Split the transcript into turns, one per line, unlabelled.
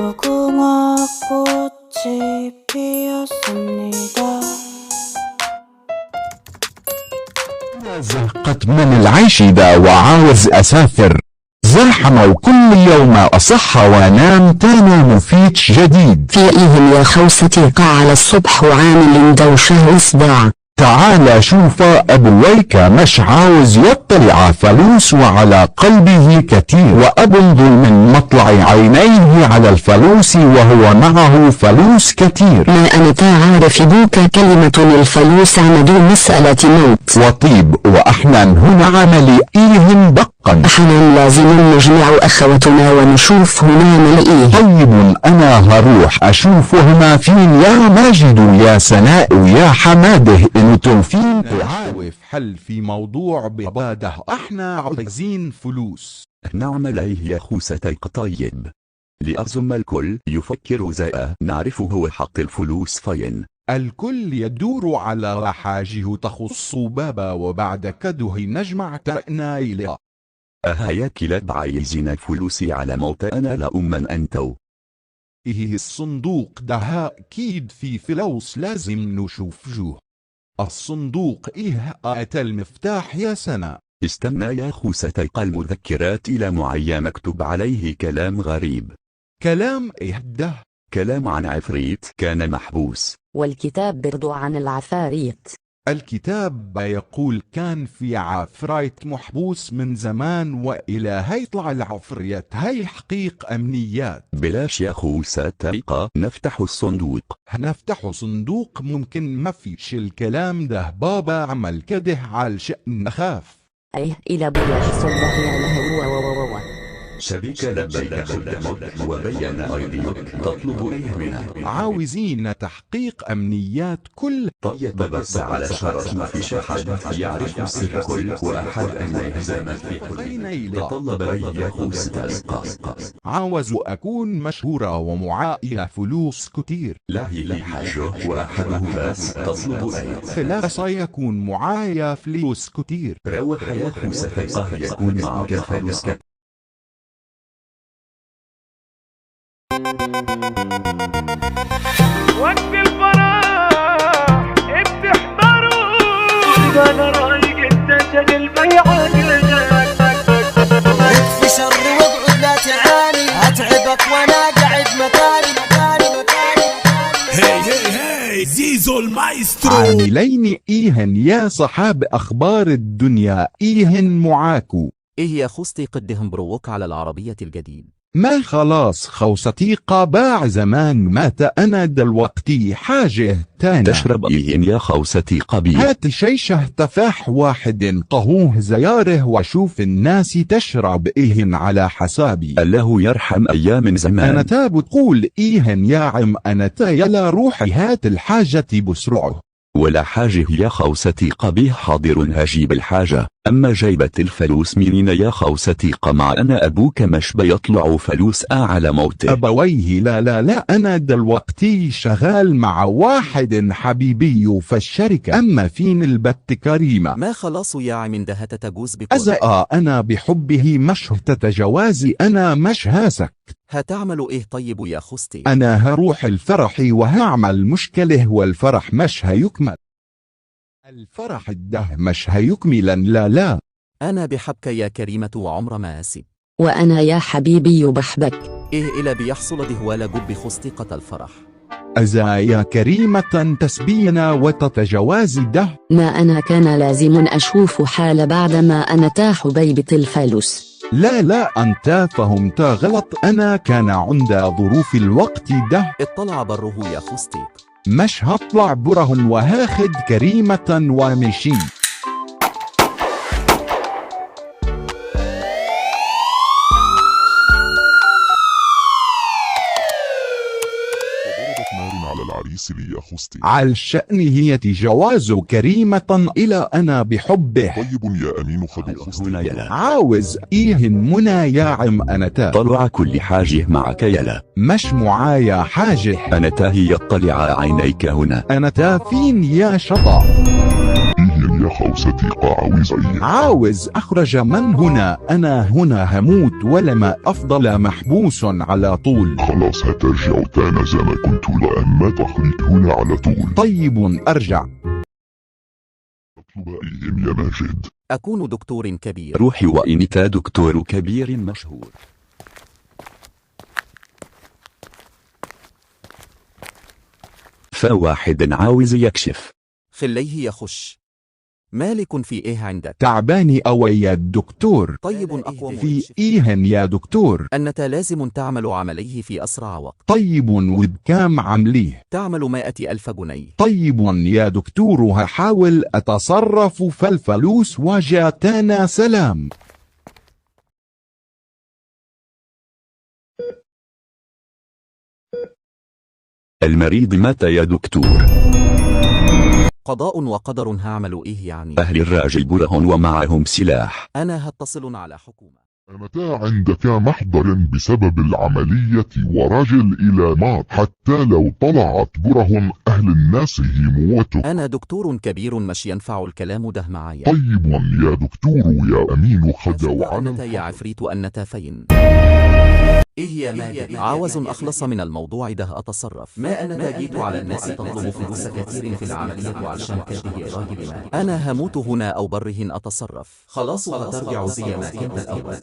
무궁화 꽃이 피었습니다.
زهقت من العيش ده وعاوز أسافر. زحمة وكل يوم أصح وأنام تاني مفيدش جديد.
في إيه يا خوستي على الصبح وعامل دوشة وصداع.
تعال شوف أبويك مش عاوز يطلع فلوس وعلى قلبه كتير وأبيض من مطلع عينيه على الفلوس وهو معه فلوس كتير.
ما أنا عارف بوك كلمة الفلوس عمد مسألة موت
وطيب وأحنان هنا عملي إيه دقا.
أحنا لازم نجمع أخوتنا ونشوف هنا نلاقيه.
طيب أنا هروح أشوفهما فين يا ماجد ويا سناء ويا حماده انتم فين؟
تعالوا في حل في موضوع بابا احنا عايزين فلوس.
نعمل ايه يا خوستيق؟ طيب لأظن الكل يفكر زي نعرف هو حق الفلوس فين.
الكل يدور على حاجه تخص بابا وبعد كده نجمع تأنا إلى
يا كلاب عايزين فلوسي على موت أنا لا من أنتو.
إيه الصندوق ده أكيد في فلوس لازم نشوف جوه. الصندوق إيه المفتاح يا سنة؟
استنى يا خوستيق، المذكرات إلى معين مكتوب عليه كلام غريب.
كلام إيه ده؟
كلام عن عفريت كان محبوس.
والكتاب برضو عن العفاريت.
الكتاب يقول كان في عفريت محبوس من زمان وإلى هيطلع العفريت هاي حقيق أمنيات.
بلاش يا خوستيق نفتح الصندوق.
هنفتح صندوق ممكن ما فيش الكلام ده. بابا عمل كده علشان نخاف.
أيه إلى بلاش صندوق يا لهو.
شبيك لبيك خدمك وبين أيديك تطلب إيه منه؟
عاوزين تحقيق أمنيات كل.
طيب بس على شرط ما فيش حد يعرف سر كل واحد أن يهزم في كل. تطلب إيه يا خوستيق؟
عاوز أكون مشهورة ومعايا فلوس كتير.
لا هي حاجة واحده بس تطلب إيه؟
خلاص يكون معايا فلوس كتير.
روح يا خوستيق يكون معك فلوس كتير.
وقت الفرح بتحضروا انا رايق انت البيعة
في شر واقعد لا تعاني اتعبك وانا قاعد مكاني.
هي زيزو المايسترو.
عاملين إيهن يا صحاب أخبار الدنيا إيهن معاكو.
إيه يا خوستي قدهم بروك على العربية الجديد.
ما خلاص خوستيقة باع زمان مات أنا دلوقتي حاجة تانية.
تشرب إيه يا خوستيق بي؟
هات شيشه تفاح واحد قهوه زياره وشوف الناس تشرب إيهن على حسابي.
الله يرحم أيام زمان.
أنا تا بتقول إيهن يا عم أنا تا يلا روحي هات الحاجة بسرعه.
ولا حاجة يا خوستيق بي حاضر هجيب الحاجة. أما جايبة الفلوس منين يا خوستيق؟ مع أنا أبوك مش بيطلع فلوس على موته.
أبويه لا أنا دلوقتي شغال مع واحد حبيبي في الشركة. أما فين البت كريمة؟
ما خلاص يا عم ده تتجوز بكل.
أنا بحبه مش تتجوازي أنا مش هاسك.
هتعملوا إيه طيب يا خوستي؟
أنا هروح الفرح وهعمل مشكلة والفرح مش هيكمل. الفرح ده مش هيكملا. لا
أنا بحبك يا كريمة وعمر ما أسيب.
وأنا يا حبيبي بحبك.
إيه إلى بيحصل ده ولا جب خوستيقة الفرح.
أزا يا كريمة تسبينا وتتجوازي ده.
ما أنا كان لازم أشوف حال بعدما أنا حبيبة الفلوس.
لا أنت فهمت غلط. أنا كان عند ظروف الوقت ده.
اطلع بره يا خوستيق.
مش هطلع برهن وهاخد كريمة ومشي.
على العريس لي يا خوستي.
علشان هي جواز كريمة إلى أنا بحبه.
طيب يا أمين خدوا خوستي.
عاوز إيهن منى يا عم أنا تا.
طلع كل حاجة معك يلا.
مش معايا حاجة.
أنا تا هي يطلع عينيك هنا.
أنا تا فين يا شطا؟
إيه يا خوستي عاوز أيه؟
عاوز أخرج من هنا، أنا هنا هموت ولما أفضل محبوس على طول.
خلاص هترجع تانا زي ما كنت لأما تخرج هنا على طول.
طيب أرجع.
اطلب أيهم يا ماجد.
أكون دكتور كبير.
روحي وإنت دكتور كبير مشهور. فواحد عاوز يكشف.
خليه يخش. مالك في إيه عندك؟
تعباني أو يا دكتور؟
طيب أقوم
في إيهن يا دكتور؟
أنت لازم تعمل عمليه في أسرع وقت.
طيب وبكام عمليه؟
تعمل 100,000 جنيه.
طيب يا دكتور هحاول أتصرف في الفلوس وجاتنا سلام.
المريض مات يا دكتور.
قضاء وقدر. هعمل إيه يعني؟
أهل الراجل برهن ومعهم سلاح.
أنا هتصل على حكومة.
متى عندك محضر بسبب العملية ورجل إلى مات، حتى لو طلعت برهن أهل الناس يموتوا.
أنا دكتور كبير مش ينفع الكلام ده معايا.
طيب يا دكتور يا أمين خدوا على
أنت يا عفريت أنت فين؟ إيه يا ماجد؟ عاوز أخلص من الموضوع ده أتصرف. ما أنا جيت على الناس تطلب فلوس كثير في العملية وعشان كده يا راجل أنا هموت هنا أو برهن أتصرف. خلاص وهترجع زي ما كنت الأول.